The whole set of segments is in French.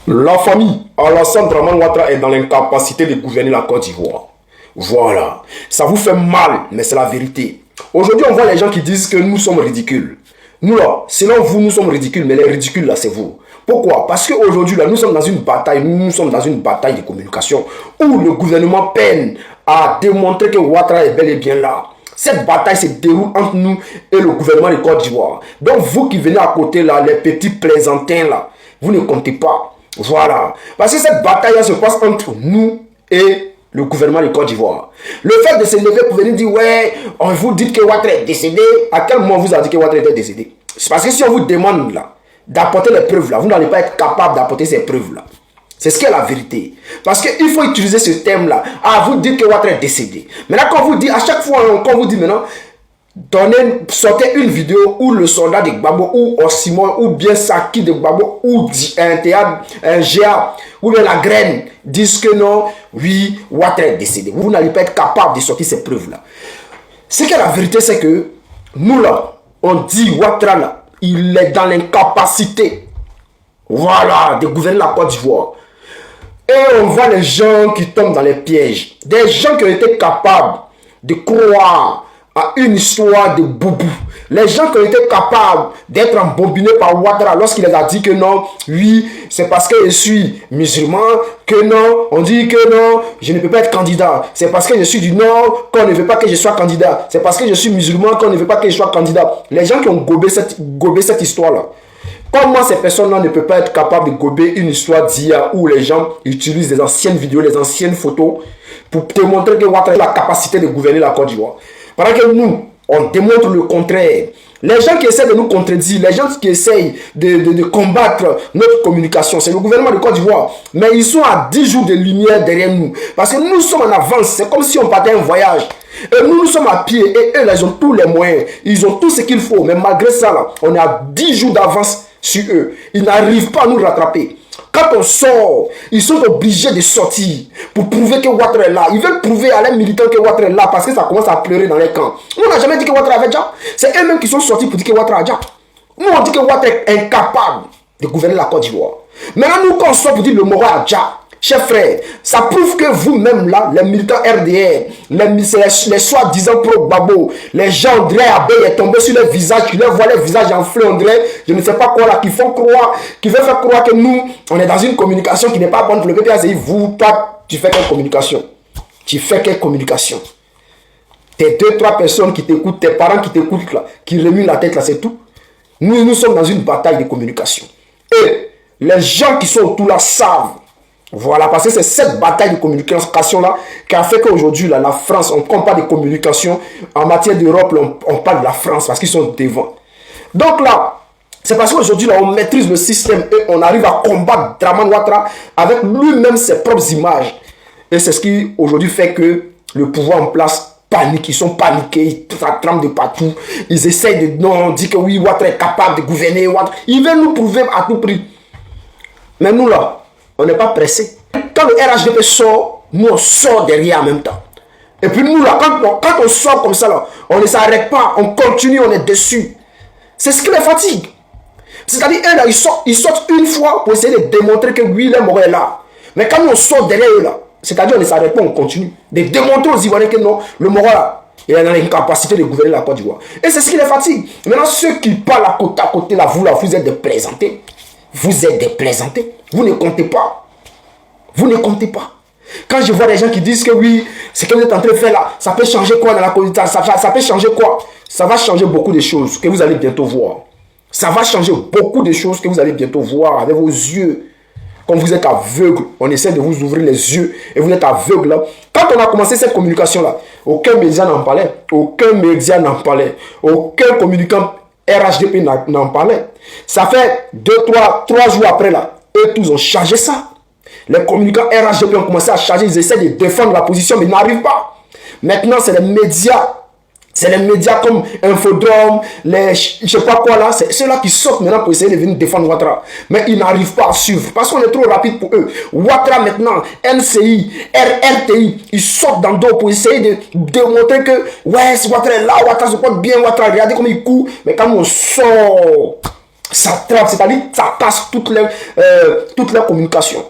La famille Alassane Dramane Ouattara est dans l'incapacité de gouverner la Côte d'Ivoire. Voilà. Ça vous fait mal, mais c'est la vérité. Aujourd'hui, on voit les gens qui disent que nous sommes ridicules. Nous là, selon vous, nous sommes ridicules, mais les ridicules là, c'est vous. Pourquoi? Parce qu'aujourd'hui, là, nous sommes dans une bataille, nous sommes dans une bataille de communication où le gouvernement peine à démontrer que Ouattara est bel et bien là. Cette bataille se déroule entre nous et le gouvernement de Côte d'Ivoire. Donc vous qui venez à côté là, les petits plaisantins là, vous ne comptez pas. Voilà. Parce que cette bataille se passe entre nous et le gouvernement de Côte d'Ivoire. Le fait de se lever pour venir dire, ouais, on vous dit que Ouattara est décédé. À quel moment vous avez dit que Ouattara était décédé? C'est parce que si on vous demande là, d'apporter les preuves là, vous n'allez pas être capable d'apporter ces preuves là. C'est ce qui est la vérité. Parce qu'il faut utiliser ce thème là. Ah, vous dites que Ouattara est décédé. Maintenant, quand vous dites, à chaque fois, quand vous dit maintenant, sortez une vidéo où le soldat de Gbagbo, ou Osimo, ou bien Saki de Gbagbo, ou un théâtre, un GA, ou bien la graine, disent que non, oui, Ouattara est décédé. Vous n'allez pas être capable de sortir ces preuves-là. Ce qui est la vérité, c'est que nous là, on dit Ouattara là, il est dans l'incapacité, voilà, de gouverner la Côte d'Ivoire. Et on voit les gens qui tombent dans les pièges. Des gens qui ont été capables de croire à une histoire de boubou. Les gens qui ont été capables d'être embobinés par Ouattara lorsqu'il les a dit que non, oui, c'est parce que je suis musulman, que non, on dit que non, je ne peux pas être candidat. C'est parce que je suis du Nord qu'on ne veut pas que je sois candidat. C'est parce que je suis musulman qu'on ne veut pas que je sois candidat. Les gens qui ont gobé cette histoire-là. Comment ces personnes-là ne peuvent pas être capables de gober une histoire d'hier où les gens utilisent les anciennes vidéos, les anciennes photos pour te montrer que Ouattara a la capacité de gouverner la Côte d'Ivoire. Pendant que nous, on démontre le contraire. Les gens qui essaient de nous contredire, les gens qui essayent de combattre notre communication, c'est le gouvernement de Côte d'Ivoire. Mais ils sont à 10 jours de lumière derrière nous. Parce que nous sommes en avance, c'est comme si on partait un voyage. Et nous sommes à pied et eux, ils ont tous les moyens. Ils ont tout ce qu'il faut. Mais malgré ça, là, on est à 10 jours d'avance sur eux. Ils n'arrivent pas à nous rattraper. Quand on sort, ils sont obligés de sortir pour prouver que Ouattara est là. Ils veulent prouver à les militants que Ouattara est là parce que ça commence à pleurer dans les camps. Nous, on n'a jamais dit que Ouattara avait déjà. C'est eux-mêmes qui sont sortis pour dire que Ouattara a déjà. Nous, on dit que Ouattara est incapable de gouverner la Côte d'Ivoire. Maintenant, nous, quand on sort pour dire le Mora a déjà, chers frères, ça prouve que vous-même là, les militants RDR, les soi-disant pro-Gbagbo, les gens, André Abbé est tombé sur les visages, qui leur voient les visages enflés, André, je ne sais pas quoi là, qui font croire, qui veulent faire croire que nous, on est dans une communication qui n'est pas bonne pour le PPACI. Vous, toi, tu fais quelle communication? Tu fais quelle communication? Tes 2-3 personnes qui t'écoutent, tes parents qui t'écoutent là, qui remuent la tête là, c'est tout. Nous sommes dans une bataille de communication. Et les gens qui sont autour là savent. Voilà, parce que c'est cette bataille de communication-là qui a fait qu'aujourd'hui, la France, on ne compte pas de communication. En matière d'Europe, on parle de la France parce qu'ils sont devant. Donc là, c'est parce qu'aujourd'hui, on maîtrise le système et on arrive à combattre Dramane Ouattara avec lui-même ses propres images. Et c'est ce qui, aujourd'hui, fait que le pouvoir en place panique. Ils sont paniqués, ils tremblent de partout. Ils essayent de... Non, on dit que oui, Ouattara est capable de gouverner. Ouattara. Ils veulent nous prouver à tout prix. Mais nous, là, on n'est pas pressé. Quand le RHDP sort, nous on sort derrière en même temps. Et puis nous là, quand on sort comme ça là, on ne s'arrête pas, on continue, on est dessus. C'est ce qui les fatigue. C'est-à-dire, eux là, ils sortent une fois pour essayer de démontrer que oui, le Mora est là. Mais quand on sort derrière eux là, c'est-à-dire on ne s'arrête pas, on continue. De démontrer aux Ivoiriens que non, le Mora là, il est dans l'incapacité de gouverner la Côte d'Ivoire. Et c'est ce qui les fatigue. Maintenant, ceux qui parlent à côté là, vous êtes des plaisantés. Vous êtes des plaisantés. Vous ne comptez pas. Vous ne comptez pas. Quand je vois des gens qui disent que oui, ce que vous êtes en train de faire là, ça peut changer quoi dans la communauté? Ça peut changer quoi? Ça va changer beaucoup de choses que vous allez bientôt voir. Ça va changer beaucoup de choses que vous allez bientôt voir avec vos yeux. Quand vous êtes aveugle, on essaie de vous ouvrir les yeux et vous êtes aveugle là. Quand on a commencé cette communication là, aucun média n'en parlait. Aucun média n'en parlait. Aucun communicant RHDP n'en parlait. Ça fait 3 jours après là, eux tous ont changé ça. Les communicants RHDP ont commencé à changer, ils essaient de défendre la position, mais ils n'arrivent pas. Maintenant, c'est les médias. C'est les médias comme Infodrome, les je sais pas quoi là, c'est ceux-là qui sortent maintenant pour essayer de venir défendre Ouattara. Mais ils n'arrivent pas à suivre parce qu'on est trop rapide pour eux. Ouattara maintenant, NCI, RRTI, ils sortent dans le dos pour essayer de démontrer que ouais, Ouattara est là, Ouattara se porte bien, Ouattara, regardez comme il court. Mais quand on sort, Ça trave, c'est-à-dire ça casse toutes les communications.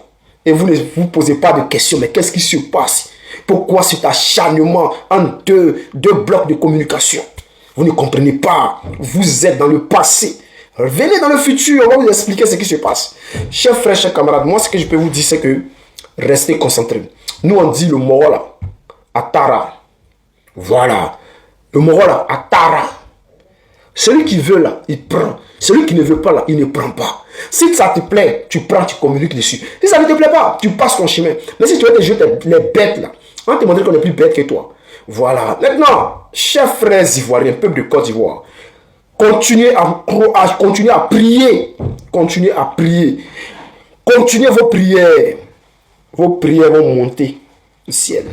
Et vous ne vous posez pas de questions, mais qu'est-ce qui se passe? Pourquoi cet acharnement en deux blocs de communication? Vous ne comprenez pas. Vous êtes dans le passé. Venez dans le futur, on va vous expliquer ce qui se passe. Chers frères, chers camarades, moi ce que je peux vous dire, c'est que restez concentrés. Nous on dit le mot là, Atara. Voilà. Le mot là, Atara. Celui qui veut là, il prend. Celui qui ne veut pas là, il ne prend pas. Si ça te plaît, tu prends, tu communiques dessus. Si ça ne te plaît pas, tu passes ton chemin. Mais si tu veux te jeter les bêtes là, on va te montrer qu'on est plus bête que toi. Voilà. Maintenant, chers frères ivoiriens, peuple de Côte d'Ivoire, continuez à prier. Continuez à prier. Continuez vos prières. Vos prières vont monter au ciel.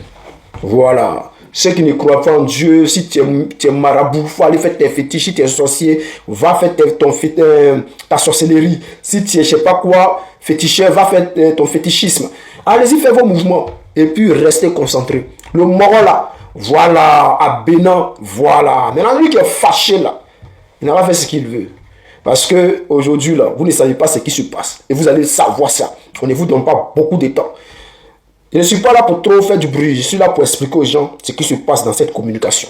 Voilà. Ceux qui ne croient pas en Dieu, si tu es marabout, il faut aller faire tes fétiches. Si tu es sorcier, va faire ta sorcellerie. Si tu es je ne sais pas quoi, féticheur, va faire ton fétichisme. Allez-y, faites vos mouvements. Et puis, restez concentrés. Le Moro là, voilà, à Bénin, voilà. Maintenant, lui qui est fâché là, il n'a pas fait ce qu'il veut. Parce que aujourd'hui là, vous ne savez pas ce qui se passe. Et vous allez savoir ça. On ne vous donne pas beaucoup de temps. Je ne suis pas là pour trop faire du bruit. Je suis là pour expliquer aux gens ce qui se passe dans cette communication.